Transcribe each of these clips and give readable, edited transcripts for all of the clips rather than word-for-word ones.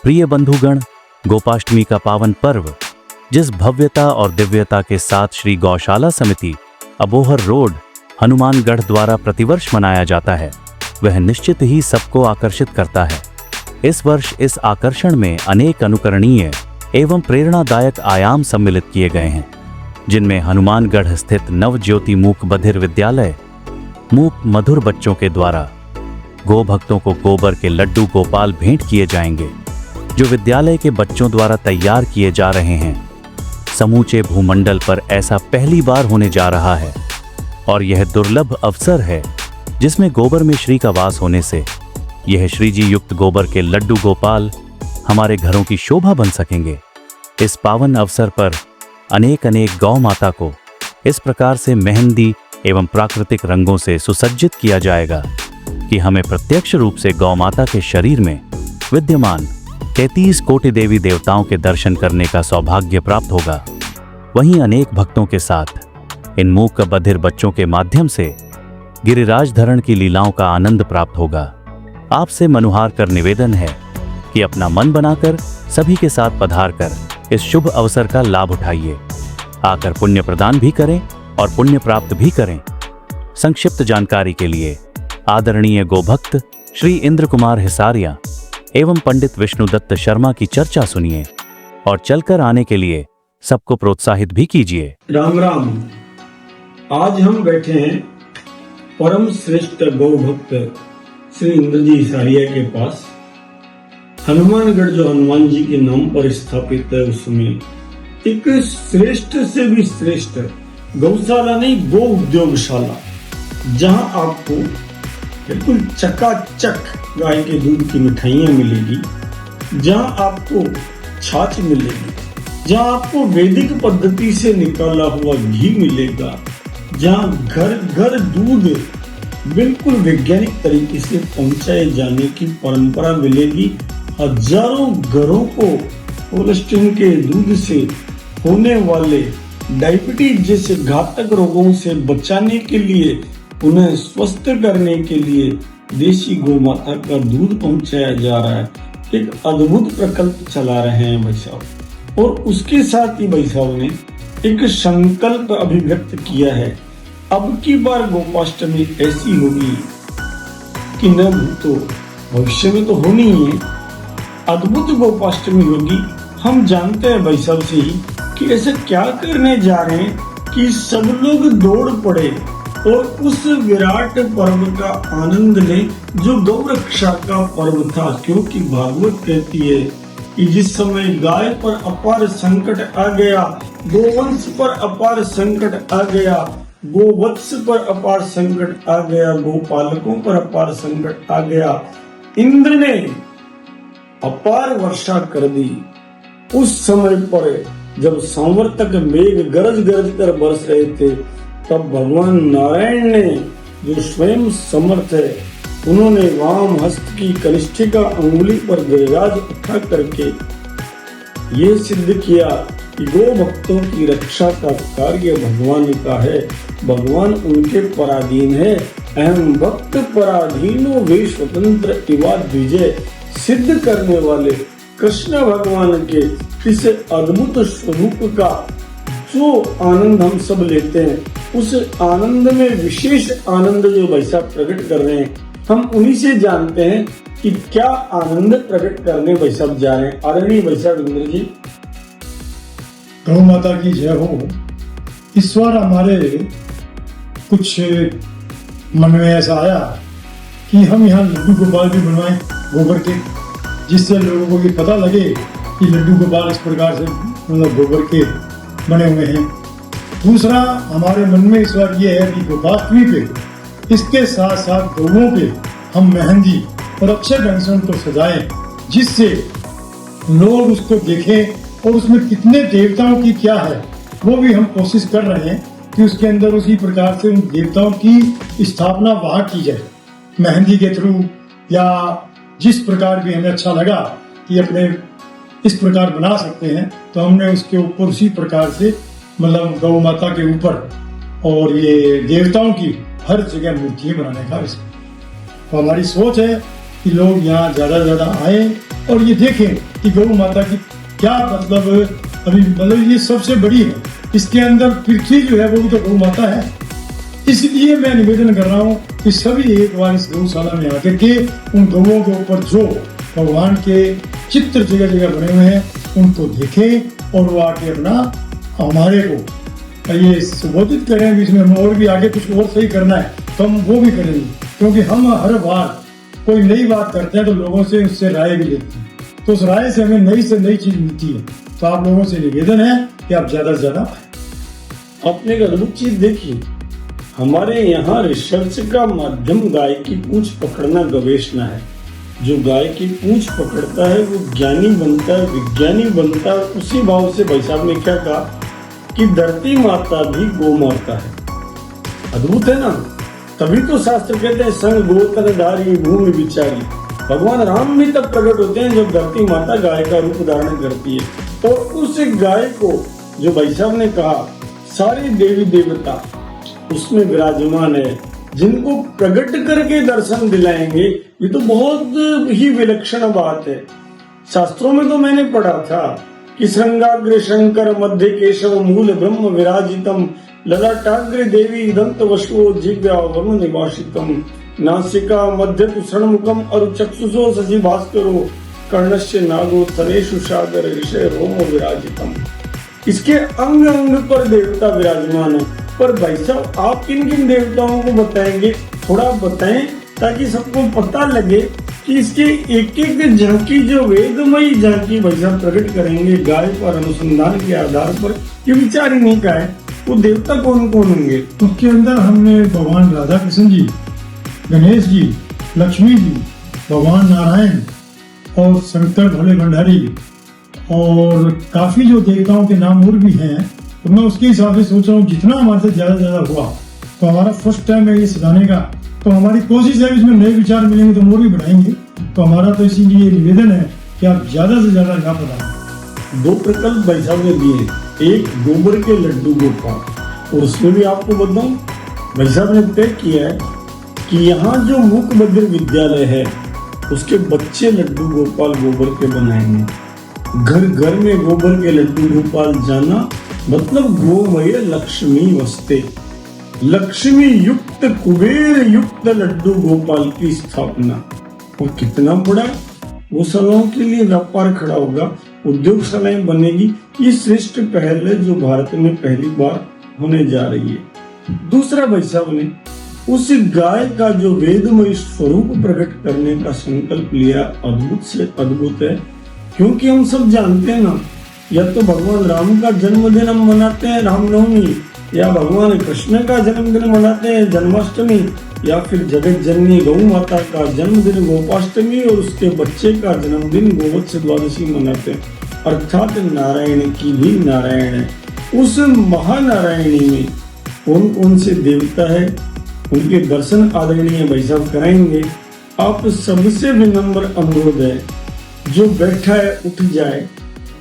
प्रिय बंधुगण, गोपाष्टमी का पावन पर्व जिस भव्यता और दिव्यता के साथ श्री गौशाला समिति अबोहर रोड हनुमानगढ़ द्वारा प्रतिवर्ष मनाया जाता है, वह निश्चित ही सबको आकर्षित करता है। इस वर्ष इस आकर्षण में अनेक अनुकरणीय एवं प्रेरणादायक आयाम सम्मिलित किए गए हैं, जिनमें हनुमानगढ़ स्थित नवज्योति मूक बधिर विद्यालय मूक मधुर बच्चों के द्वारा गो भक्तों को गोबर के लड्डू गोपाल भेंट किए जाएंगे, जो विद्यालय के बच्चों द्वारा तैयार किए जा रहे हैं। समूचे भूमंडल पर ऐसा पहली बार होने जा रहा है और यह दुर्लभ अवसर है जिसमें गोबर में श्री का वास होने से यह श्री जी युक्त गोबर के लड्डू गोपाल हमारे घरों की शोभा बन सकेंगे। इस पावन अवसर पर अनेक अनेक गौ माता को इस प्रकार से मेहंदी एवं प्राकृतिक रंगों से सुसज्जित किया जाएगा कि हमें प्रत्यक्ष रूप से गौ माता के शरीर में विद्यमान 33 कोटि देवी देवताओं के दर्शन करने का सौभाग्य प्राप्त होगा। वहीं अनेक भक्तों के साथ इन मूक बधिर बच्चों के माध्यम से गिरिराज धरण की लीलाओं का आनंद प्राप्त होगा। आपसे मनुहार कर निवेदन है कि अपना मन बनाकर सभी के साथ पधार कर इस शुभ अवसर का लाभ उठाइए, आकर पुण्य प्रदान भी करें और पुण्य प्राप्त भी करें। संक्षिप्त जानकारी के लिए आदरणीय गोभक्त श्री इंद्र कुमार हिसारिया एवं पंडित विष्णुदत्त शर्मा की चर्चा सुनिए और चलकर आने के लिए सबको प्रोत्साहित भी कीजिए। राम राम। आज हम बैठे हैं परम श्रेष्ठ गौ भक्त श्री इंद्र जी हिसारिया के पास। हनुमानगढ़ जो हनुमान जी के नाम पर स्थापित है, उसमें एक श्रेष्ठ से भी श्रेष्ठ गौशाला नहीं, गो उद्योगशाला, जहां आपको बिल्कुल चकाचक गाय के दूध की मिठाइयाँ मिलेगी, जहाँ आपको छाछ मिलेगी, जहाँ आपको वैदिक पद्धति से निकाला हुआ घी मिलेगा, जहाँ घर घर दूध बिल्कुल वैज्ञानिक तरीके से पहुंचाए जाने की परंपरा मिलेगी। हजारों घरों को कोलेस्ट्रॉल के दूध से होने वाले डायबिटीज जैसे घातक रोगों से बचाने के लिए, उन्हें स्वस्थ करने के लिए देशी गौ माता का दूध पहुंचाया जा रहा है। एक अद्भुत प्रकल्प चला रहे हैं भाई साहब। और उसके साथ ही भाई साहब ने एक संकल्प अभिव्यक्त किया है, अब की बार गोपाष्टमी ऐसी होगी कि न भूतो, भविष्य में तो होनी ही है, अद्भुत गोपाष्टमी होगी। हम जानते हैं भाई साहब से ही कि ऐसे क्या करने जा रहे हैं कि सब लोग दौड़ पड़े और उस विराट पर्व का आनंद ले जो गौ रक्षा का पर्व था। क्योंकि भागवत कहती है कि जिस समय गाय पर अपार संकट आ गया, गोवंश पर अपार संकट आ गया, गोवत्स पर अपार संकट आ गया, गोपालकों पर अपार संकट आ गया, इंद्र ने अपार वर्षा कर दी। उस समय पर जब संवर्तक मेघ गरज गरज कर बरस रहे थे, तब भगवान नारायण ने, जो स्वयं समर्थ है, उन्होंने वाम हस्त की कनिष्ठिका अंगुली पर गिरिराज उठा करके ये सिद्ध किया कि गो भक्तों की रक्षा का कार्य भगवान का है, भगवान उनके पराधीन है। अहम भक्त पराधीनो वे स्वतंत्र इवा द्विजय, सिद्ध करने वाले कृष्ण भगवान के इस अद्भुत स्वरूप का जो आनंद हम सब लेते हैं, उस आनंद में विशेष आनंद जो भाई साहब प्रकट कर रहे हैं, हम उन्हीं से जानते हैं कि क्या आनंद प्रकट करने भाई साहब जा रहे हैं। आदरणीय भाई साहब इंद्र जी। गौ माता की जय हो। इस बार हमारे कुछ मन में ऐसा आया कि हम यहाँ लड्डू गोपाल भी बनवाएं गोबर के, जिससे लोगों को ये पता लगे कि लड्डू गोपाल इस प्रकार से मतलब गोबर के बने हुए हैं। दूसरा हमारे मन में इस बार ये है कि गोपाष्टमी पे इसके साथ साथ गौओं पे हम मेहंदी और अच्छे ढंग से उनको सजाएं, जिससे लोग उसको देखें और उसमें कितने देवताओं की क्या है वो भी हम कोशिश कर रहे हैं कि उसके अंदर उसी प्रकार से उन देवताओं की स्थापना वहाँ की जाए, मेहंदी के थ्रू या जिस प्रकार भी हमें अच्छा लगा कि अपने इस प्रकार बना सकते हैं, तो हमने उसके ऊपर उसी प्रकार से मतलब गौ माता के ऊपर और ये देवताओं की हर जगह मूर्तियां बनाने का विषय। तो हमारी सोच है कि लोग यहाँ ज़्यादा से ज़्यादा आए और ये देखें कि गौ माता की क्या मतलब अभी मतलब ये सबसे बड़ी है, इसके अंदर पृथ्वी जो है वो भी तो गौ माता है। इसलिए मैं निवेदन कर रहा हूँ कि सभी एक बार इस गौशाला में आकर के उन गौओं के ऊपर जो भगवान के चित्र जगह जगह बने हुए हैं उनको देखें और वो आके अपना हमारे को ये संबोधित करें। इसमें हम और भी आगे कुछ और सही करना है तो हम वो भी करेंगे, क्योंकि हम हर बार कोई नई बात करते हैं तो लोगों से उससे राय भी लेते हैं, तो उस राय से हमें नई से नई चीज मिलती है। तो आप लोगों से निवेदन है कि आप ज्यादा से ज्यादा आपने एक अद्भुत चीज देखी, हमारे यहाँ रिसर्च का माध्यम गाय की पूंछ पकड़ना गवेषणा है। जो गाय की पूंछ पकड़ता है वो ज्ञानी बनता है, विज्ञानी बनता है। उसी भाव से भाई साहब ने क्या कहा कि धरती माता भी गौ माता है। अद्भुत है ना। तभी तो शास्त्र कहते हैं संग गोतनधारी भूमि विचारी। भगवान राम भी तब प्रकट होते हैं जब धरती माता गाय का रूप धारण करती है। और उस गाय को जो भाई साहब ने कहा सारे देवी देवता उसमें विराजमान है, जिनको प्रकट करके दर्शन दिलाएंगे। ये तो बहुत ही विलक्षण बात है। शास्त्रों में तो मैंने पढ़ा था कि श्रृंगाग्र शंकर मध्य केशव मूल ब्रह्म विराजितम ललाटाग्र देवी दंत वशो जिव्या वरुण निवासितम नासिका मध्य मुखम और चक्षुषो शशि भास्करो कर्णस्य नागो थरेषु सागर ऋषय रोमो विराजितम। इसके अंग अंग पर देवता विराजमान है। पर भाई साहब आप किन किन देवताओं को बताएंगे, थोड़ा बताएं ताकि सबको पता लगे कि इसके एक एक झांकी जो वेदमयी झांकी भाई साहब प्रकट करेंगे गाय पर अनुसंधान के आधार पर। ये विचार ही नहीं का है वो देवता कौन कौन होंगे। उसके अंदर हमने भगवान राधा कृष्ण जी, गणेश जी, लक्ष्मी जी, भगवान नारायण और शंकर भोले भंडारी और काफी जो देवताओं के नाम और भी हैं। तो मैं उसके हिसाब से सोच रहा हूँ जितना हमारे से ज्यादा हुआ तो हमारा फर्स्ट टाइम है ये सजाने का, तो हमारी कोशिश है इसमें नए विचार मिलेंगे तो हम और भी बढ़ाएंगे। तो हमारा तो इसीलिए निवेदन है कि आप ज्यादा से ज्यादा ना बताएं। 2 प्रकल्प भाई साहब ने दिए, एक गोबर के लड्डू गोपाल, और उसमें भी आपको बताऊं भाई साहब ने तय किया है कि यहाँ जो मूक बधिर विद्यालय है उसके बच्चे लड्डू गोपाल गोबर के बनाएंगे। घर घर में गोबर के लड्डू गोपाल जाना मतलब गोमय लक्ष्मी वस्ते, लक्ष्मी युक्त कुबेर युक्त लड्डू गोपाल की स्थापना। और कितना बड़ा गौशालाओं के लिए व्यापार खड़ा होगा, उद्योगशालाएं बनेगी। ये श्रेष्ठ पहल है जो भारत में पहली बार होने जा रही है। दूसरा भाई साहब ने उस गाय का जो वेदमय स्वरूप प्रकट करने का संकल्प लिया, अद्भुत से अद्भुत है। क्योंकि हम सब जानते हैं ना, या तो भगवान राम का जन्मदिन हम मनाते हैं रामनवमी, या भगवान कृष्ण का जन्मदिन मनाते हैं जन्माष्टमी, या फिर जगत जननी गौ माता का जन्मदिन गोपाष्टमी और उसके बच्चे का जन्मदिन गोवत्स द्वादशी मनाते हैं। अर्थात नारायण की भी नारायण है। उस महानारायणी में कौन कौन से देवता है उनके दर्शन आदरणीय भाई साहब कराएंगे। आप सबसे विनम्र अनुरोध है, जो बैठा है उठ जाए,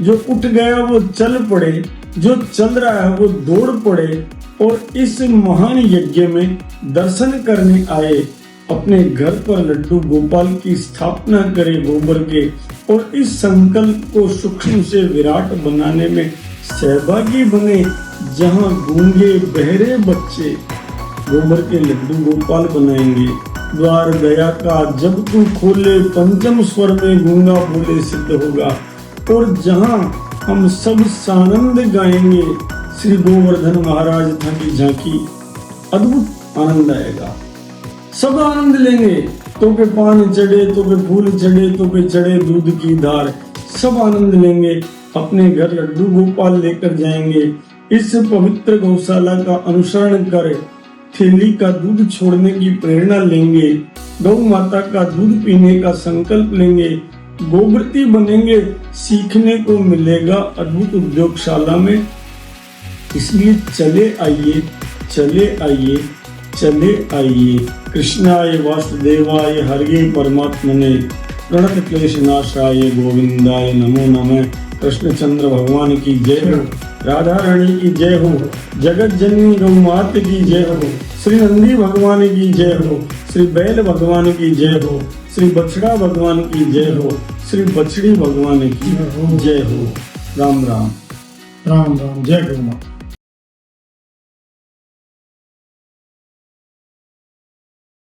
जो उठ गया वो चल पड़े, जो चल रहा है वो दौड़ पड़े और इस महान यज्ञ में दर्शन करने आए अपने घर पर लड्डू गोपाल की स्थापना करे गोबर के, और इस संकल्प को सूक्ष्म से विराट बनाने में सहभागी बने। जहां गूंगे बहरे बच्चे गोबर के लड्डू गोपाल बनाएंगे। द्वार दया का जब तू खोले पंचम स्वर में गूंगा बोले सिद्ध होगा। और जहां हम सब सानंद गाएंगे श्री गोवर्धन महाराज था की झांकी, अद्भुत आनंद आएगा। सब आनंद लेंगे। तो पे पान चढ़े, तो पे फूल चढ़े, तो पे चढ़े दूध की धार, सब आनंद लेंगे। अपने घर लड्डू गोपाल लेकर जाएंगे। इस पवित्र गौशाला का अनुसरण कर थैली का दूध छोड़ने की प्रेरणा लेंगे। गौ माता का दूध पीने का संकल्प लेंगे। गोवर्ती बनेंगे। सीखने को मिलेगा अद्भुत उद्योगशाला में। इसलिए चले आइए, चले आइए, चले आइए। कृष्णाय वासुदेवाय हरे परमात्मने प्रणत क्लेश नाशाय गोविंदाय नमो नमः। कृष्णचंद्र भगवान की जय हो, राधा रानी की जय हो, जगत जननी गौ माता की जय हो, श्री नंदी भगवान की जय हो, श्री बैल भगवान की जय हो, श्री बछड़ा भगवान की जय हो, श्री बछड़ी भगवान की जय हो। राम राम। राम राम। जय गौ माता।